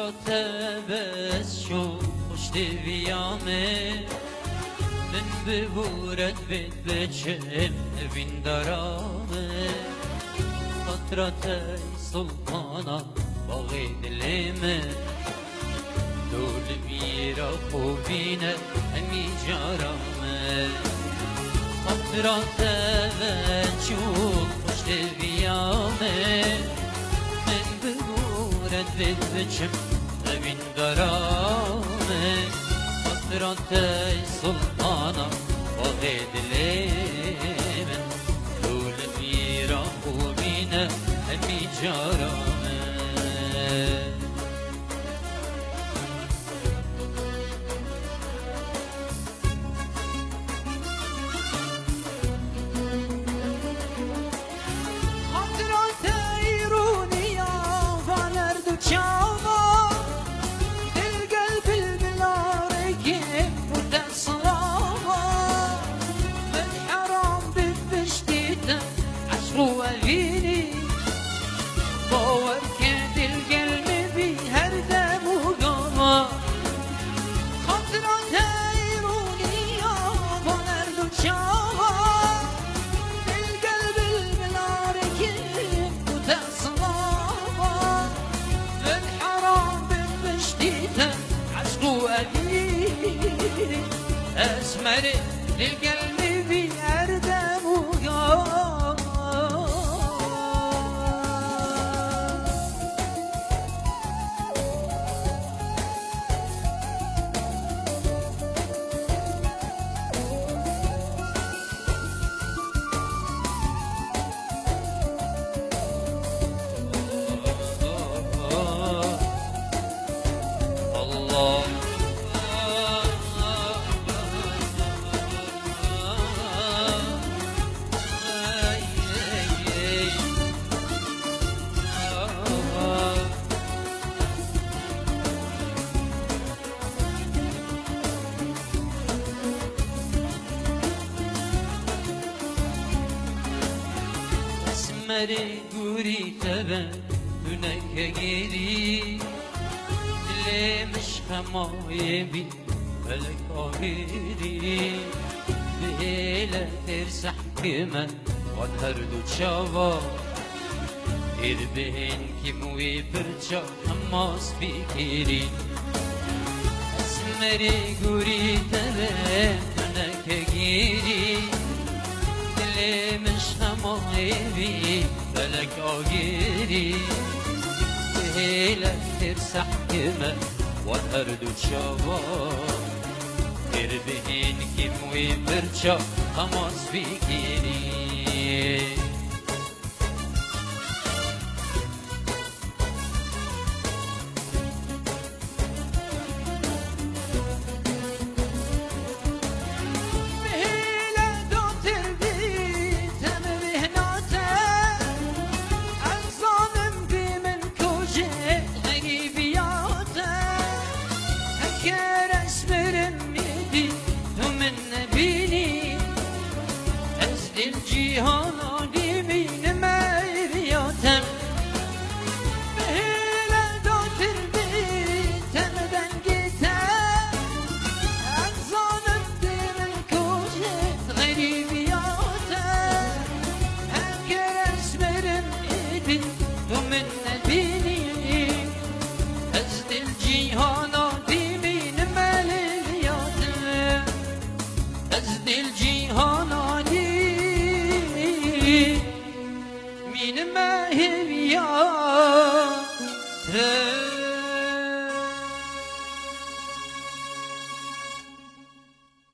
خاطرات بس شو خوش دویامه من ببورد بید بچم بین دارامه خاطرات سلطانا باغی دلمه دول میرا خوبینه همی جارامه خاطرات بس شو خوش دویامه من ببورد بید بچم بین دارامه خاطرات سلطانا باغی دلمه دول میرا خوبینه همی جارامه أسمر للقلب في أردم وقام الله گوری تبه دونک گیری دل مشخمای بی فلک آهیری به هیله ترسح کمه واد هر دو چاوا ایر بهن که موی پرچا هماس بکیری اسمری گوری تبه دونک گیری مشخمای بی فلک آگیری هیلت ترسح کمه و هر دو چاوا تر بهین که موی برچا خماس بگیری من ما هي يا